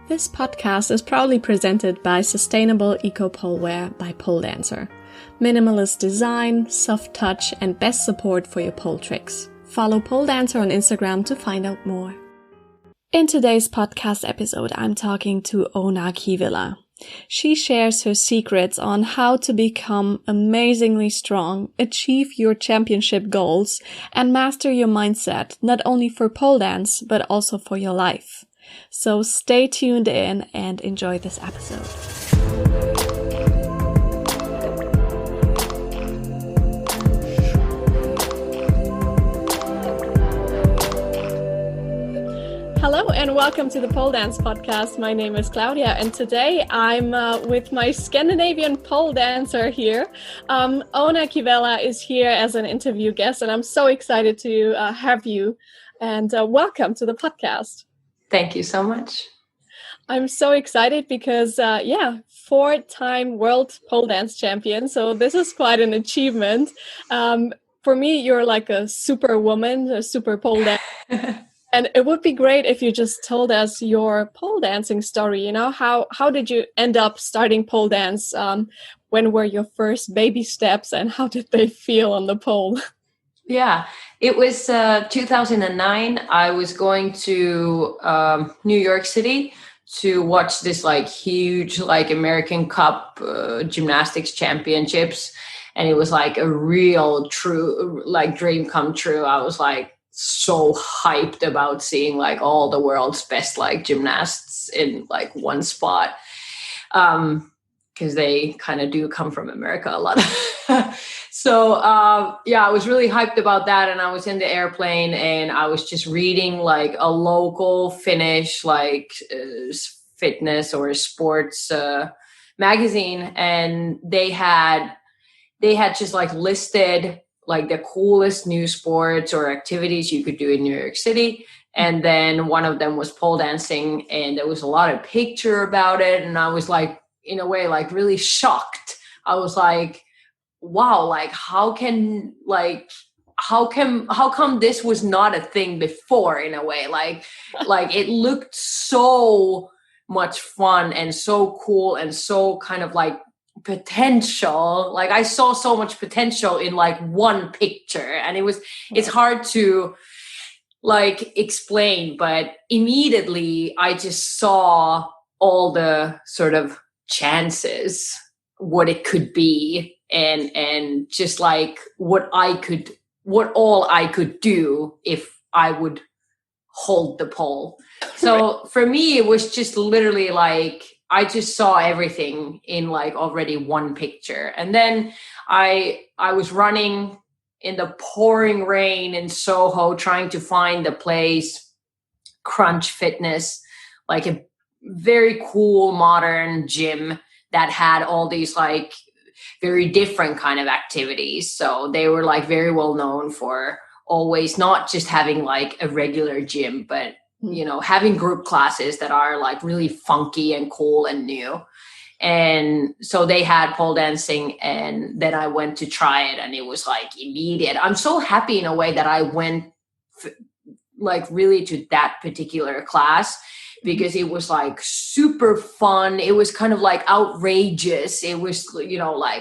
This podcast is proudly presented by sustainable eco poleware by Pole Dancer. Minimalist design, soft touch, and best support for your pole tricks. Follow Pole Dancer on Instagram to find out more. In today's podcast episode, I'm talking to Oona Kivelä. She shares her secrets on how to become amazingly strong, achieve your championship goals, and master your mindset, not only for pole dance, but also for your life. So stay tuned in and enjoy this episode. Hello and welcome to the Pole Dance Podcast. My name is Claudia and today I'm with my Scandinavian pole dancer here. Oona Kivelä is here as an interview guest and I'm so excited to have you and welcome to the podcast. Thank you so much. I'm so excited because, four-time world pole dance champion. So this is quite an achievement. For me, you're like a superwoman, a super pole dancer. And it would be great if you just told us your pole dancing story. You know, how did you end up starting pole dance? When were your first baby steps and how did they feel on the pole? Yeah, it was 2009. I was going to New York City to watch this huge American Cup gymnastics championships. And it was like a real true dream come true. I was so hyped about seeing all the world's best gymnasts in one spot, because they kind of do come from America a lot. So I was really hyped about that, and I was in the airplane and I was just reading a local Finnish fitness or sports magazine, and they had just listed the coolest new sports or activities you could do in New York City. And then one of them was pole dancing, and there was a lot of picture about it. And I was in a way, really shocked. I was wow, how come this was not a thing before, in a way? It looked so much fun and so cool and so kind of potential. I saw so much potential in one picture, and it's hard to explain, but immediately I just saw all the sort of chances, what it could be, and just what all I could do if I would hold the pole. So for me, it was just literally I just saw everything in already one picture. And then I was running in the pouring rain in Soho, trying to find the place, Crunch Fitness, a very cool modern gym that had all these very different kind of activities. So they were very well known for always not just having a regular gym, but having group classes that are really funky and cool and new. And so they had pole dancing, and then I went to try it, and it was immediate. I'm so happy in a way that I went really to that particular class, because it was super fun. It was kind of outrageous. It was,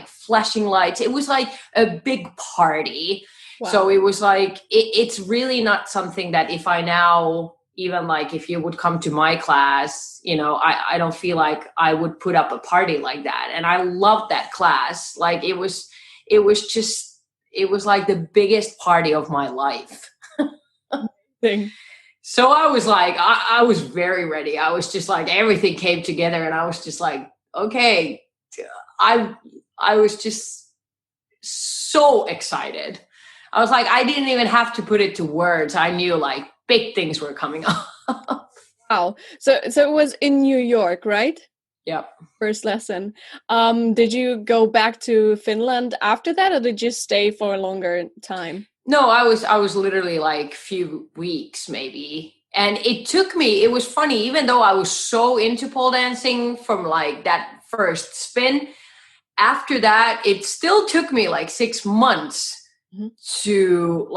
flashing lights. It was a big party. Wow. So it was it's really not something that if I now, even if you would come to my class, I don't feel I would put up a party like that. And I loved that class. It was the biggest party of my life. So I was I was very ready. I was just everything came together, and I was just okay. I was just so excited. I was I didn't even have to put it to words. I knew big things were coming up. Wow. So it was in New York, right? Yep. First lesson. Did you go back to Finland after that, or did you stay for a longer time? No, I was literally few weeks maybe. And it was funny, even though I was so into pole dancing from that first spin, after that, it still took me 6 months to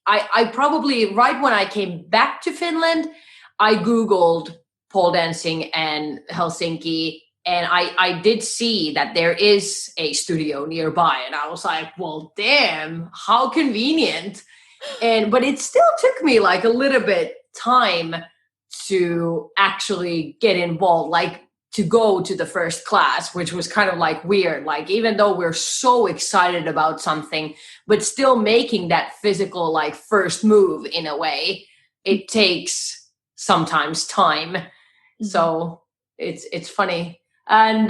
I probably, right when I came back to Finland, I Googled pole dancing and Helsinki. And I did see that there is a studio nearby. And I was like, well, damn, how convenient. But it still took me like a little bit time to actually get involved, like to go to the first class, which was kind of like weird. Like, even though we're so excited about something, but still making that physical, like first move in a way, it takes sometimes time. Mm-hmm. So it's funny. And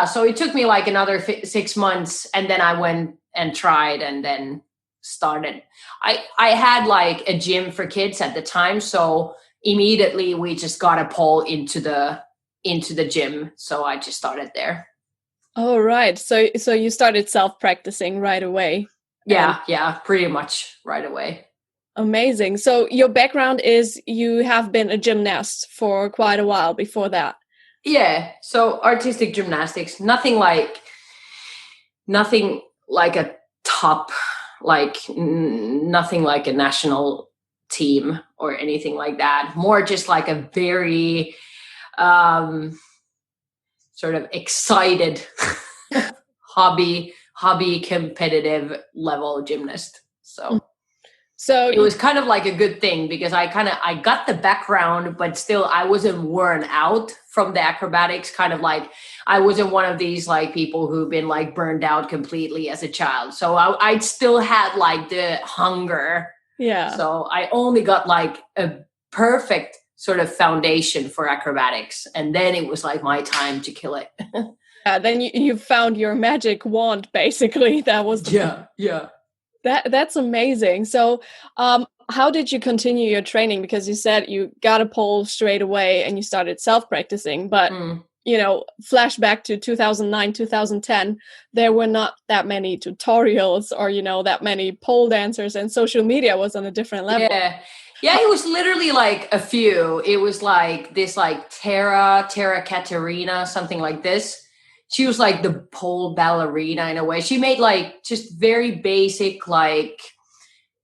so it took me like another 6 months, and then I went and tried and then started. I had like a gym for kids at the time, so immediately we just got a pole into the gym, so I just started there. Oh, right. So you started self-practicing right away. Yeah, pretty much right away. Amazing. So your background is you have been a gymnast for quite a while before that. Yeah, so artistic gymnastics, nothing like a top, like nothing like a national team or anything like that. More just like a very sort of excited hobby competitive level gymnast. So it was kind of like a good thing, because I got the background, but still I wasn't worn out from the acrobatics. Kind of like I wasn't one of these like people who've been like burned out completely as a child. So I still had like the hunger. Yeah. So I only got like a perfect sort of foundation for acrobatics. And then it was like my time to kill it. Yeah, then you found your magic wand, basically. That was Yeah. That's amazing. So how did you continue your training? Because you said you got a pole straight away and you started self-practicing, but flashback to 2009, 2010, there were not that many tutorials or, that many pole dancers, and social media was on a different level. Yeah, it was literally like a few. It was like this, like Tara Katerina, something like this. She was like the pole ballerina in a way. She made like just very basic, like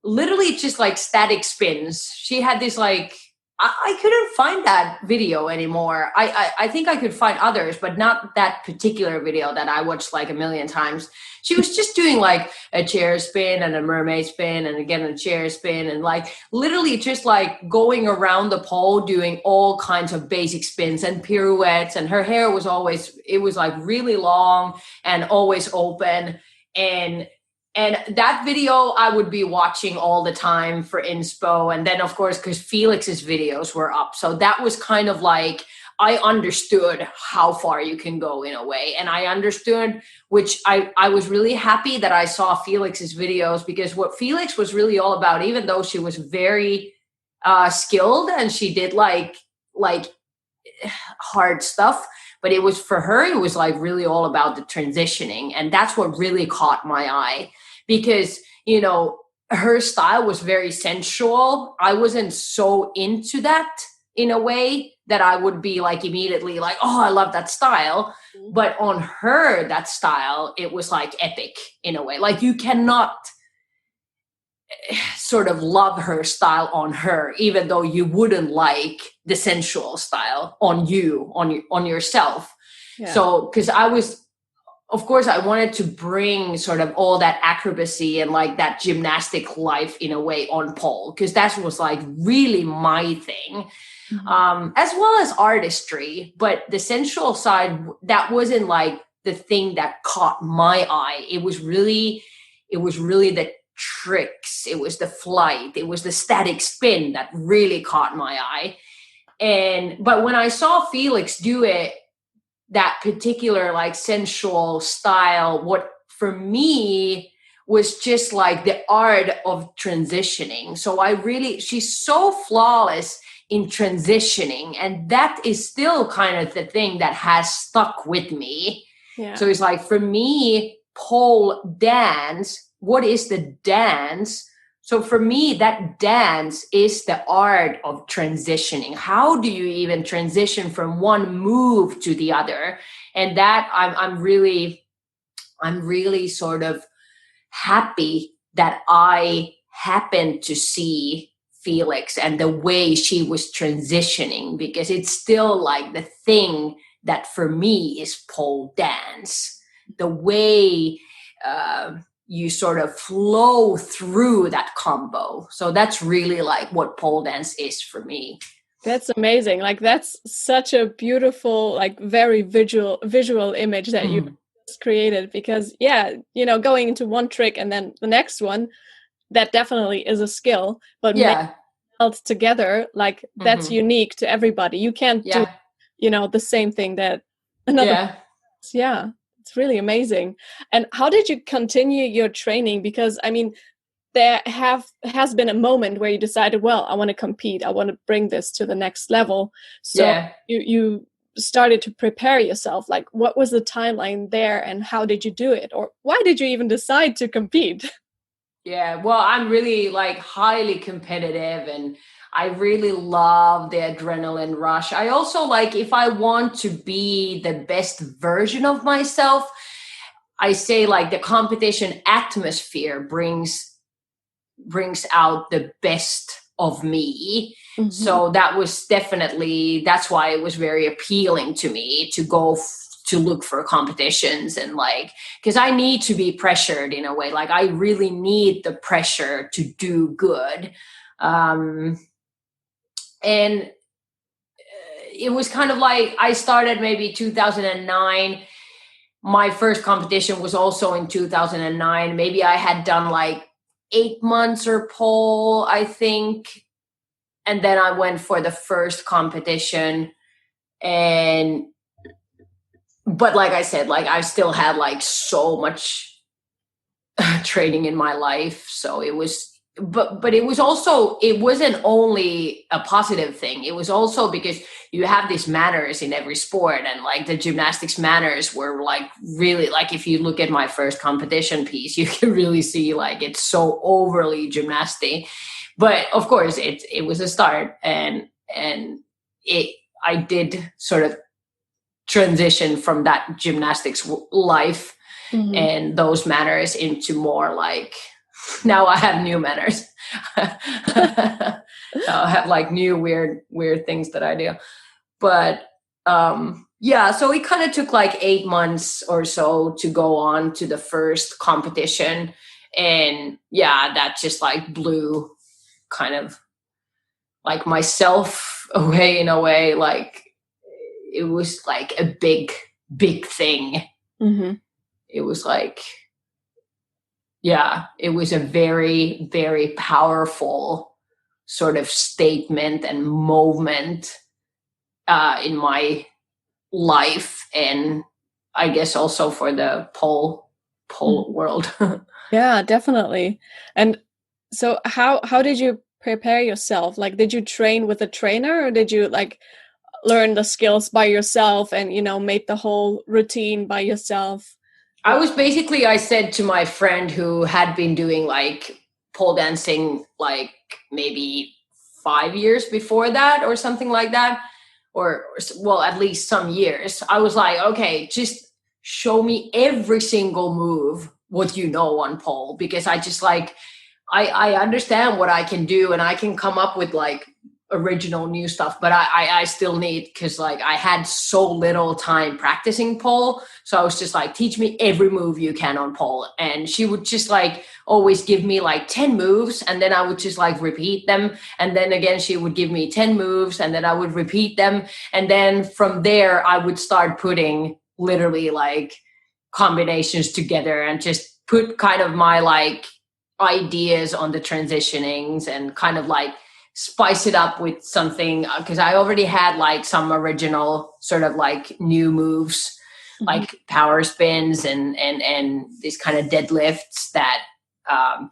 literally just like static spins. She had this like, I couldn't find that video anymore. I think I could find others, but not that particular video that I watched like a million times. She was just doing like a chair spin and a mermaid spin and again a chair spin, and like literally just like going around the pole doing all kinds of basic spins and pirouettes. And her hair was like really long and always open. And that video I would be watching all the time for inspo. And then, of course, because Felix's videos were up. So that was kind of like, I understood how far you can go in a way. And I understood, which I was really happy that I saw Felix's videos, because what Felix was really all about, even though she was very skilled and she did like hard stuff, but it was for her, it was like really all about the transitioning. And that's what really caught my eye, because, her style was very sensual. I wasn't so into that in a way that I would be like immediately like, oh, I love that style. But on her, that style, it was like epic in a way. Like you cannot sort of love her style on her, even though you wouldn't like the sensual style on you, on yourself. Yeah. So, because of course, I wanted to bring sort of all that acrobacy and like that gymnastic life in a way on pole, because that was like really my thing, as well as artistry. But the sensual side, that wasn't like the thing that caught my eye. It was really the tricks. It was the flight. It was the static spin that really caught my eye. But when I saw Felix do it, that particular like sensual style, what for me was just like the art of transitioning. So she's so flawless in transitioning, and that is still kind of the thing that has stuck with me. Yeah. So it's like, for me, pole dance, what is the dance? So for me, that dance is the art of transitioning. How do you even transition from one move to the other? And that I'm really sort of happy that I happened to see Felix and the way she was transitioning, because it's still like the thing that for me is pole dance, the way you sort of flow through that combo. So that's really like what pole dance is for me. That's amazing. Like that's such a beautiful, like very visual image that you just created, because going into one trick and then the next one, that definitely is a skill, but melt together, like that's unique to everybody. You can't do, the same thing that another. Yeah, it's really amazing. And how did you continue your training? Because I mean, there has been a moment where you decided, well, I want to compete. I want to bring this to the next level. So you started to prepare yourself. Like, what was the timeline there, and how did you do it? Or why did you even decide to compete? Yeah, well, I'm really like highly competitive, and I really love the adrenaline rush. I also like, if I want to be the best version of myself, I say like the competition atmosphere brings out the best of me. So that was definitely, that's why it was very appealing to me to go to look for competitions, and like, because I need to be pressured in a way. Like I really need the pressure to do good. And it was kind of like, I started maybe 2009. My first competition was also in 2009. Maybe I had done like 8 months or pole, I think. And then I went for the first competition, but like I said, like I still had like so much training in my life. So it was, but it was also, it wasn't only a positive thing. It was also because you have these manners in every sport, and like the gymnastics manners were like really, like if you look at my first competition piece, you can really see like it's so overly gymnastic. But of course it was a start, and I did sort of transition from that gymnastics life and those manners into more like, now I have new manners. Now I have like new weird things that I do. But so it kind of took like 8 months or so to go on to the first competition. And that just like blew kind of like myself away in a way. Like it was like a big thing. It was like, it was a very, very powerful sort of statement and moment in my life, and I guess also for the pole world. Yeah, definitely. And so how did you prepare yourself? Like, did you train with a trainer, or did you like learn the skills by yourself and made the whole routine by yourself? I said to my friend who had been doing like pole dancing like maybe 5 years before that or something like that, or well, at least some years. I was like, okay, just show me every single move, what you know on pole, because I just like, I understand what I can do, and I can come up with like original new stuff, but I still need, because like I had so little time practicing pole, so I was just like, teach me every move you can on pole. And she would just like always give me like 10 moves, and then I would just like repeat them, and then again she would give me 10 moves, and then I would repeat them, and then from there I would start putting literally like combinations together and just put kind of my like ideas on the transitionings, and kind of like spice it up with something, because I already had like some original sort of like new moves, like power spins and these kind of deadlifts that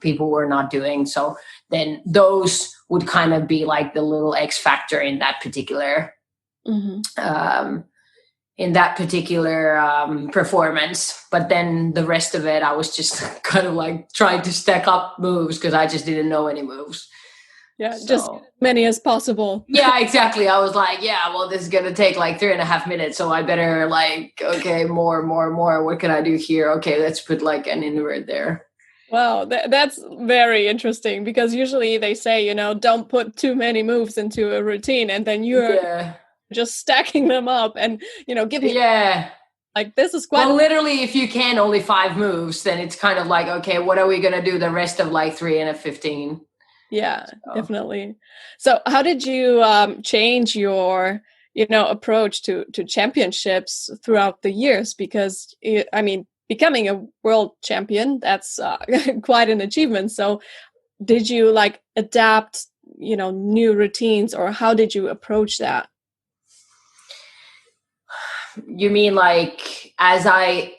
people were not doing. So then those would kind of be like the little X factor in that particular performance. But then the rest of it, I was just kind of like trying to stack up moves, because I just didn't know any moves. Yeah, so, just as many as possible. Yeah, exactly. I was like, well, this is going to take like 3.5 minutes. So I better like, okay, more. What can I do here? Okay, let's put like an invert there. Wow, that's very interesting because usually they say, don't put too many moves into a routine and then you're Yeah. just stacking them up and, give me Yeah. like this is quite Well, literally, if you can only 5 moves, then it's kind of like, okay, what are we going to do the rest of like 3 and a 15? Yeah, So. definitely. So how did you change your, approach to championships throughout the years? Because becoming a world champion, that's quite an achievement. So did you like adapt, new routines, or how did you approach that? You mean like as I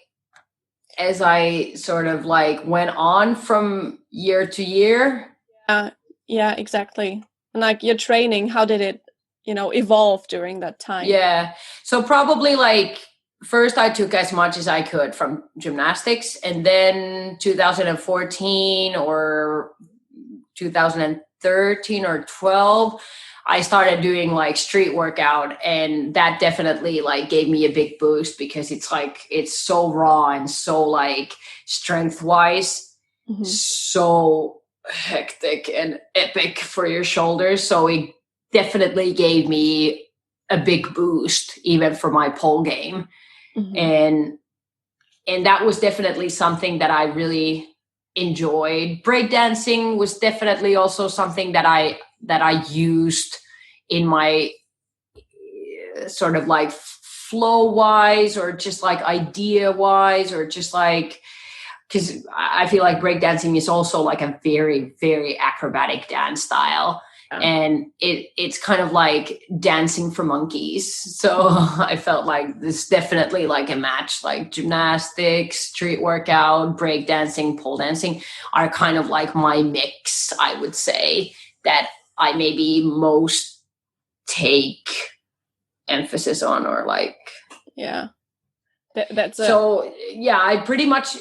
sort of like went on from year to year? Yeah, exactly. And like your training, how did it, evolve during that time? Yeah. So probably like first I took as much as I could from gymnastics, and then 2014 or 2013 or 12 I started doing like street workout, and that definitely like gave me a big boost because it's like it's so raw and so like strength wise so hectic and epic for your shoulders. So it definitely gave me a big boost even for my pole game. And that was definitely something that I really enjoyed. Breakdancing was definitely also something that I used in my sort of like flow wise, or just like idea wise, or just like, because I feel like breakdancing is also like a very, very acrobatic dance style. And it's kind of like dancing for monkeys. So I felt like this definitely like a match, like gymnastics, street workout, breakdancing, pole dancing are kind of like my mix, I would say, that I maybe most take emphasis on, or like. Yeah. So yeah, I pretty much,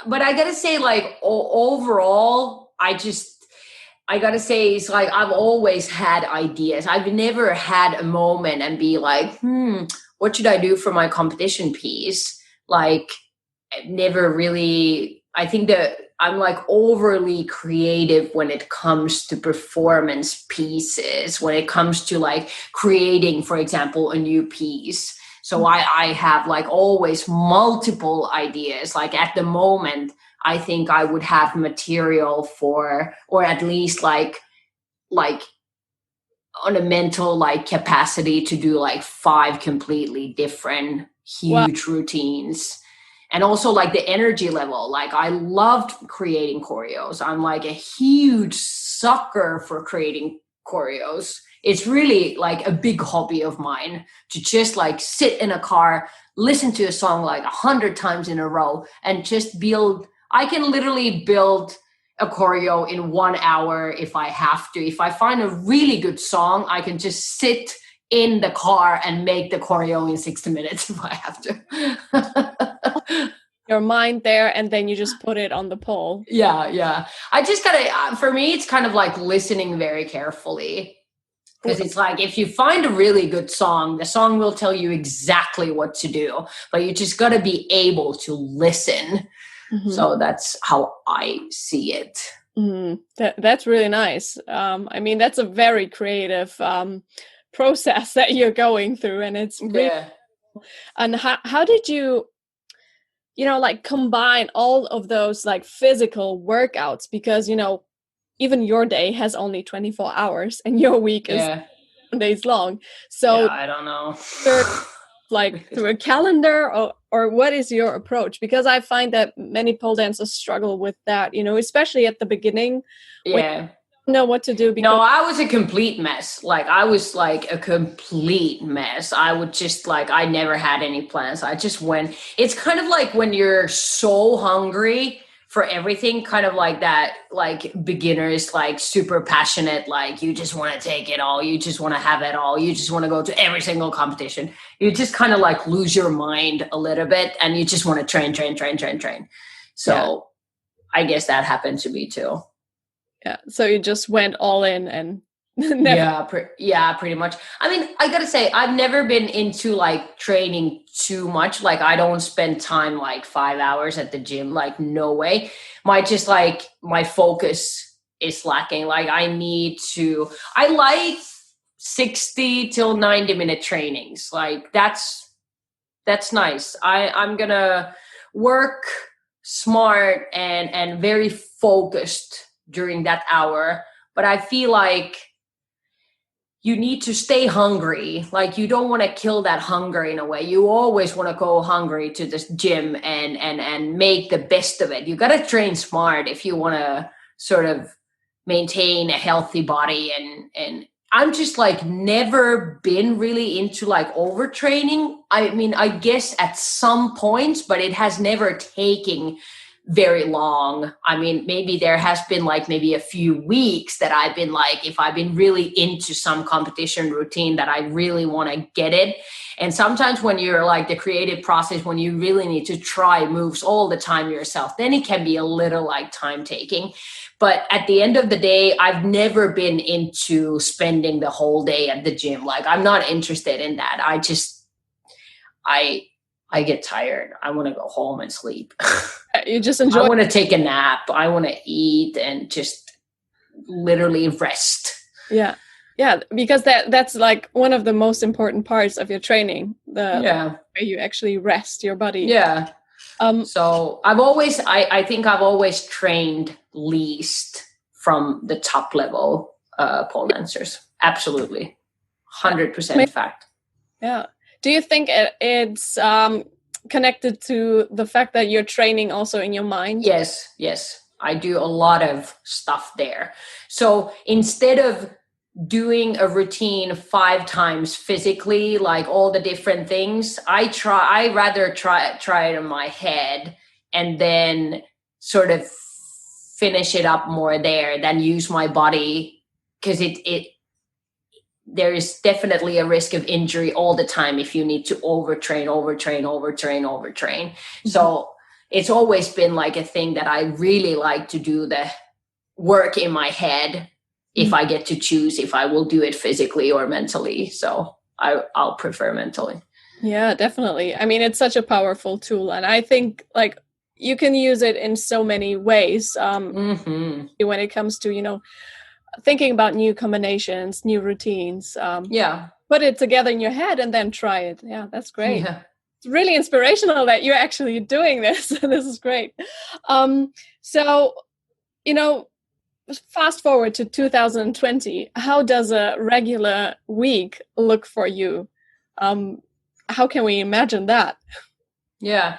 but I gotta say like overall, I gotta say, it's like I've always had ideas. I've never had a moment and be like, what should I do for my competition piece? Like, never really, I think that I'm like overly creative when it comes to performance pieces, when it comes to like creating, for example, a new piece. So I have like always multiple ideas. Like at the moment, I think I would have material for, or at least like on a mental like capacity to do like 5 completely different huge routines. And also like the energy level. Like I loved creating choreos. I'm like a huge sucker for creating choreos. It's really like a big hobby of mine to just like sit in a car, listen to a song like 100 times in a row, and just build. I can literally build a choreo in 1 hour if I have to. If I find a really good song, I can just sit in the car and make the choreo in 60 minutes if I have to. Your mind there, and then you just put it on the pole. Yeah. I just gotta, for me, it's kind of like listening very carefully. Because it's like, if you find a really good song, the song will tell you exactly what to do, but you just got to be able to listen. So that's how I see it. That's really nice. That's a very creative process that you're going through, and it's really. And how did you, like combine all of those like physical workouts? Because even your day has only 24 hours and your week is 7 days long. So I don't know. Like through a calendar, or what is your approach? Because I find that many pole dancers struggle with that, especially at the beginning. When you don't know what to do. No, I was a complete mess. Like I was like a complete mess. I would just like, I never had any plans. I just went. It's kind of like when you're so hungry for everything, kind of like that, like beginners, like super passionate, like you just want to take it all. You just want to have it all. You just want to go to every single competition. You just kind of like lose your mind a little bit, and you just want to train. So I guess that happened to me too. Yeah. So you just went all in and Never. Yeah, pretty much. I mean, I gotta say, I've never been into like training too much. Like, I don't spend time like 5 hours at the gym. Like, no way. My focus is lacking. Like, I like 60 till 90-minute trainings. Like, that's nice. I'm gonna work smart and very focused during that hour. But I feel like you need to stay hungry. Like, you don't want to kill that hunger in a way. You always want to go hungry to this gym and make the best of it. You got to train smart if you want to sort of maintain a healthy body. And I'm just like never been really into like overtraining. I mean, I guess at some points, but it has never taken very long. I mean, maybe there has been like maybe a few weeks that I've been like, if I've been really into some competition routine that I really want to get it. And sometimes when you're like the creative process, when you really need to try moves all the time yourself, then it can be a little like time taking. But at the end of the day, I've never been into spending the whole day at the gym. Like, I'm not interested in that. I get tired. I want to go home and sleep. You just enjoy. I want to take a nap. I want to eat and just literally rest. Yeah. Yeah. Because that's like one of the most important parts of your training. Where you actually rest your body. Yeah. So I think I've always trained least from the top level pole dancers. Absolutely. 100% fact. Yeah. Do you think it's connected to the fact that you're training also in your mind? Yes. I do a lot of stuff there. So instead of doing a routine 5 times physically, like all the different things, I rather try it in my head and then sort of finish it up more there than use my body, because there is definitely a risk of injury all the time if you need to overtrain. Mm-hmm. So it's always been like a thing that I really like to do, the work in my head, if I get to choose if I will do it physically or mentally. So I'll prefer mentally. Yeah, definitely. I mean, it's such a powerful tool. And I think like you can use it in so many ways when it comes to, thinking about new combinations, new routines. Put it together in your head and then try it. Yeah, that's great. Yeah. It's really inspirational that you're actually doing this. This is great. So, fast forward to 2020. How does a regular week look for you? How can we imagine that? Yeah.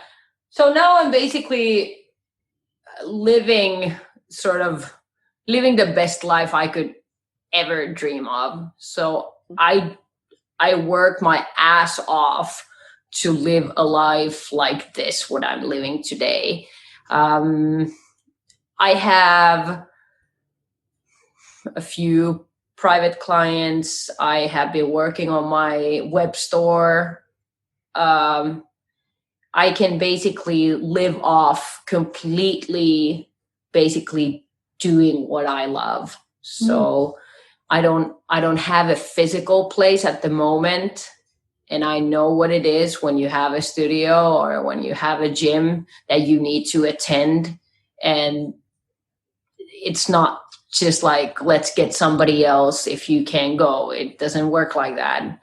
So now I'm basically living the best life I could ever dream of. So I work my ass off to live a life like this, what I'm living today. I have a few private clients. I have been working on my web store. I can basically live off completely, basically doing what I love. So I don't have a physical place at the moment. And I know what it is when you have a studio or when you have a gym that you need to attend. And it's not just like, let's get somebody else if you can't go. It doesn't work like that,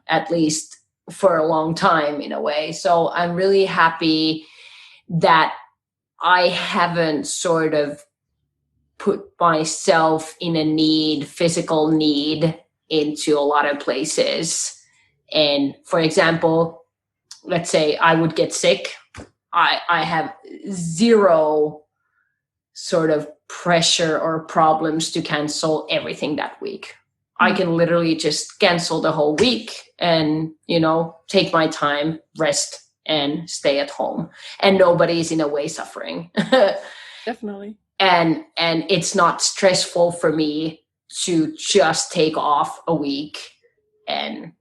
at least for a long time in a way. So I'm really happy that I haven't sort of put myself in a physical need into a lot of places. And for example, let's say I would get sick. I have zero sort of pressure or problems to cancel everything that week. I can literally just cancel the whole week and, take my time, rest, and stay at home. And nobody's in a way suffering. Definitely. And it's not stressful for me to just take off a week. And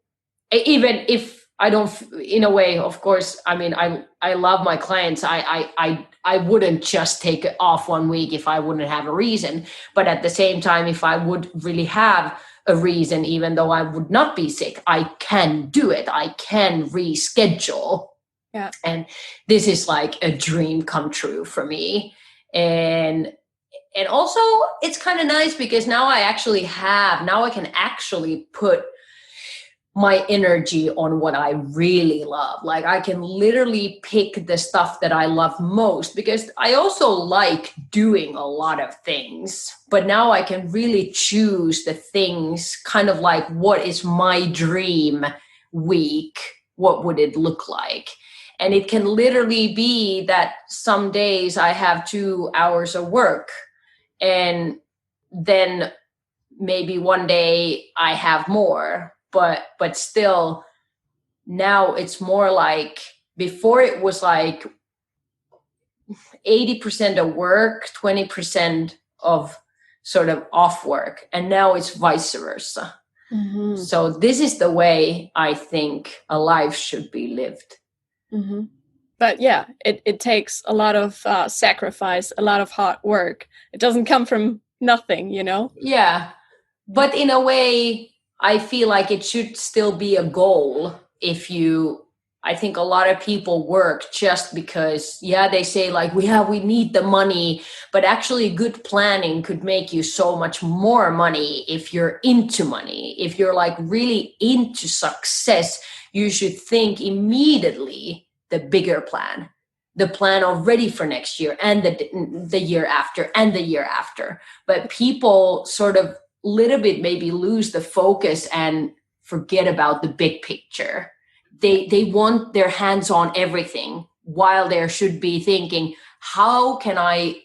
even if I don't, in a way, of course, I mean, I love my clients. I wouldn't just take off 1 week if I wouldn't have a reason. But at the same time, if I would really have a reason, even though I would not be sick. I can do it. I can reschedule. Yeah. And this is like a dream come true for me. And also it's kind of nice because now I can actually put my energy on what I really love. Like I can literally pick the stuff that I love most, because I also like doing a lot of things, but now I can really choose the things, kind of like, what is my dream week? What would it look like? And it can literally be that some days I have 2 hours of work, and then maybe one day I have more. But still, now it's more like, before it was like 80% of work, 20% of sort of off work. And now it's vice versa. Mm-hmm. So this is the way I think a life should be lived. Mm-hmm. But yeah, it takes a lot of sacrifice, a lot of hard work. It doesn't come from nothing, you know? Yeah. But in a way, I feel like it should still be a goal. I think a lot of people work just because, they say like, we need the money, but actually good planning could make you so much more money if you're into money. If you're like really into success, you should think immediately the bigger plan, the plan already for next year and the year after and the year after. But people sort of little bit maybe lose the focus and forget about the big picture. They want their hands on everything, while there should be thinking, how can I,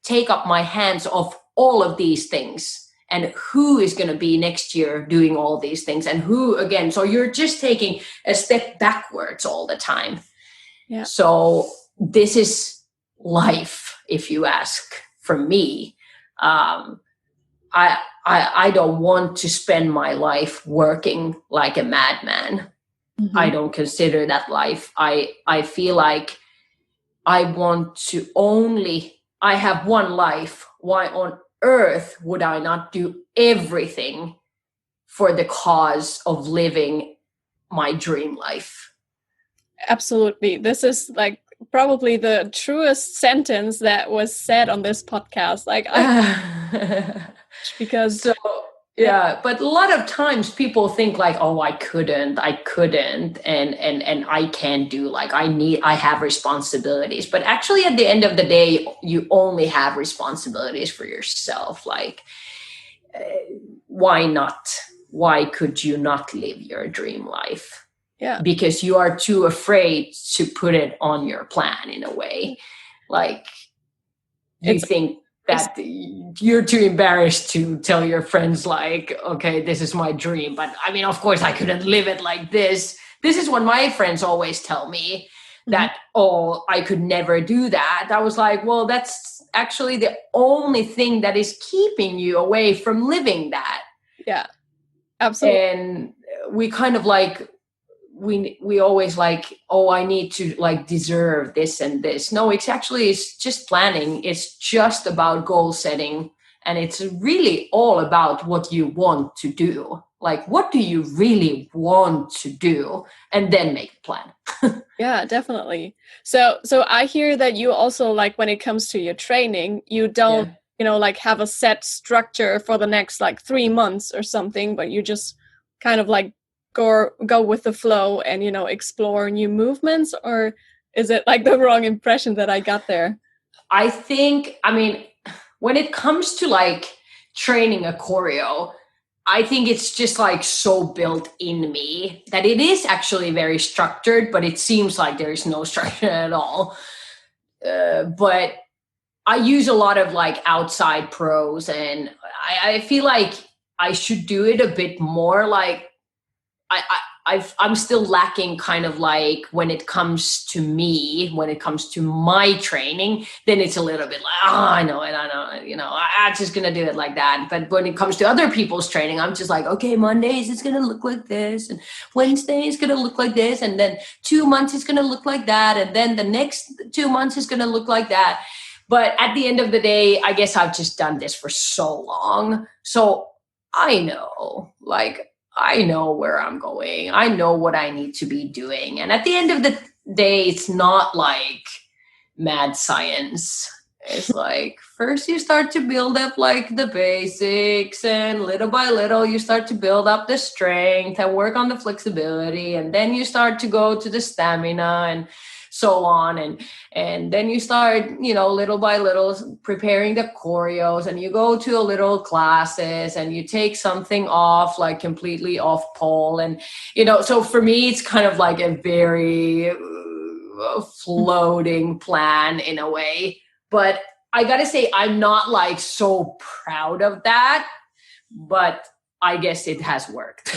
take up my hands off all of these things, and who is going to be next year doing all these things, and who again. So you're just taking a step backwards all the time. Yeah. So this is life, if you ask from me. I don't want to spend my life working like a madman. Mm-hmm. I don't consider that life. I feel like I have one life. Why on earth would I not do everything for the cause of living my dream life? Absolutely. This is like probably the truest sentence that was said on this podcast. Like because but a lot of times people think like, oh, I couldn't and I can't do, like I have responsibilities. But actually at the end of the day, you only have responsibilities for yourself. Like why not? Why could you not live your dream life? Yeah. Because you are too afraid to put it on your plan in a way. Like you think that you're too embarrassed to tell your friends like, okay, this is my dream. But I mean, of course I couldn't live it like this. This is what my friends always tell me, that, oh, I could never do that. I was like, well, that's actually the only thing that is keeping you away from living that. Yeah, absolutely. And we kind of like, we always like, oh, I need to like deserve this and this. No, it's just planning. It's just about goal setting. And it's really all about what you want to do. Like, what do you really want to do? And then make a plan. Yeah, definitely. So I hear that you also, like, when it comes to your training, you don't, like have a set structure for the next like 3 months or something, but you just kind of like go with the flow and, explore new movements? Or is it like the wrong impression that I got there? I think, when it comes to like training a choreo, I think it's just like so built in me that it is actually very structured, but it seems like there is no structure at all. But I use a lot of like outside pros, and I feel like I should do it a bit more. Like I'm still lacking kind of like when it comes to me, when it comes to my training, then it's a little bit like, I know it, I'm just going to do it like that. But when it comes to other people's training, I'm just like, okay, Mondays, it's going to look like this. And Wednesday is going to look like this. And then 2 months is going to look like that. And then the next 2 months is going to look like that. But at the end of the day, I guess I've just done this for so long. So I know, like, I know where I'm going. I know what I need to be doing. And at the end of the day, it's not like mad science. It's like first you start to build up like the basics, and little by little you start to build up the strength and work on the flexibility, and then you start to go to the stamina and so on, and then you start, little by little preparing the choreos, and you go to a little classes and you take something off, like completely off pole, and so for me it's kind of like a very floating plan in a way. But I gotta say, I'm not like so proud of that, but I guess it has worked.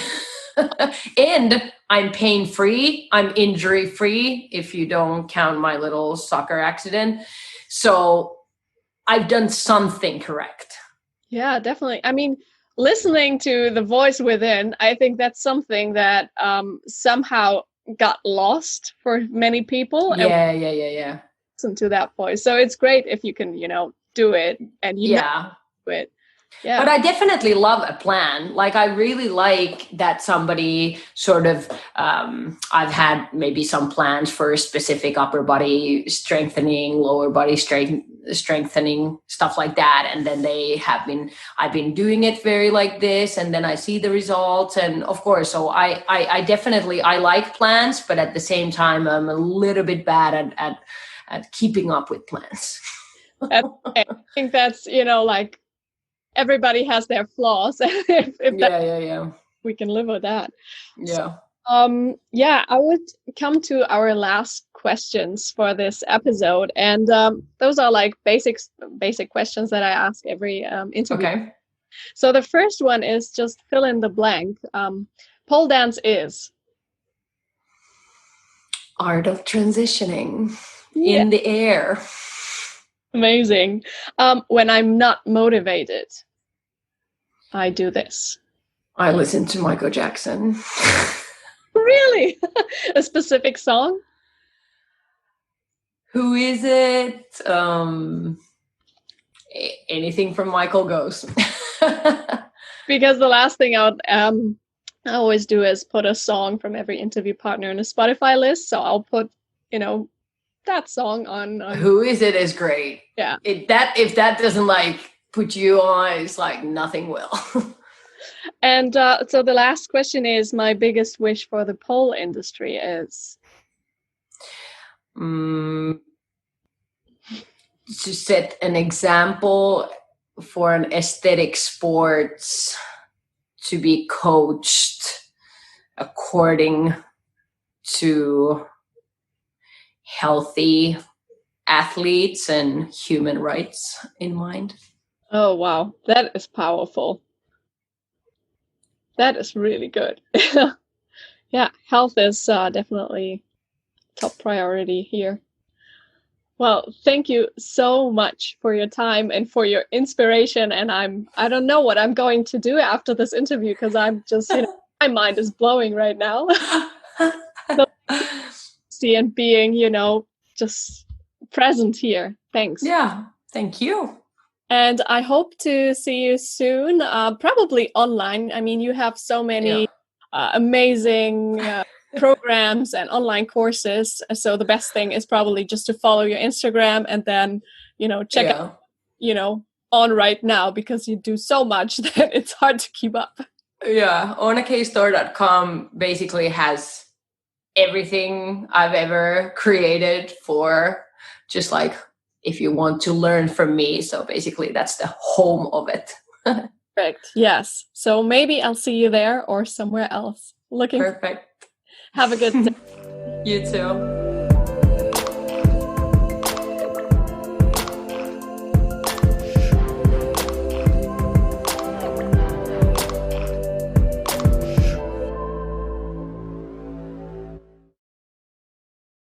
And I'm pain-free, I'm injury-free, if you don't count my little soccer accident. So I've done something correct. Yeah, definitely. I mean, listening to the voice within, I think that's something that somehow got lost for many people. Yeah. Listen to that voice. So it's great if you can, do it and do it. Yeah. But I definitely love a plan. Like, I really like that somebody sort of, I've had maybe some plans for specific upper body strengthening, lower body strengthening, stuff like that. And then I've been doing it very like this, and then I see the results. And of course, so I definitely, I like plans, but at the same time, I'm a little bit bad at keeping up with plans. I think that's, like, everybody has their flaws. Yeah. We can live with that. Yeah. So, I would come to our last questions for this episode, and those are like basic questions that I ask every interview. Okay. So the first one is just fill in the blank. Pole dance is art of transitioning in the air. Amazing. When I'm not motivated, I do this. I listen to Michael Jackson. Really? A specific song? Who is it? Anything from Michael goes. Because the last thing I always do is put a song from every interview partner in a Spotify list. So I'll put, that song on. Who is it is great. Yeah. If that doesn't like put you on, it's like nothing will. And so the last question is, my biggest wish for the pole industry is? To set an example for an aesthetic sports to be coached according to healthy athletes and human rights in mind. Oh, wow. That is powerful. That is really good. Yeah, health is definitely top priority here. Well, thank you so much for your time and for your inspiration. And I don't know what I'm going to do after this interview, because I'm just, my mind is blowing right now. And being, just present here. Thanks. Yeah, thank you. And I hope to see you soon, probably online. I mean, you have so many amazing programs and online courses. So the best thing is probably just to follow your Instagram and then, check out, on right now, because you do so much that it's hard to keep up. Yeah, OonaKstore.com basically has everything I've ever created for just like if you want to learn from me. So basically that's the home of it. Perfect. Yes. So maybe I'll see you there or somewhere else. Perfect. Have a good day. You too.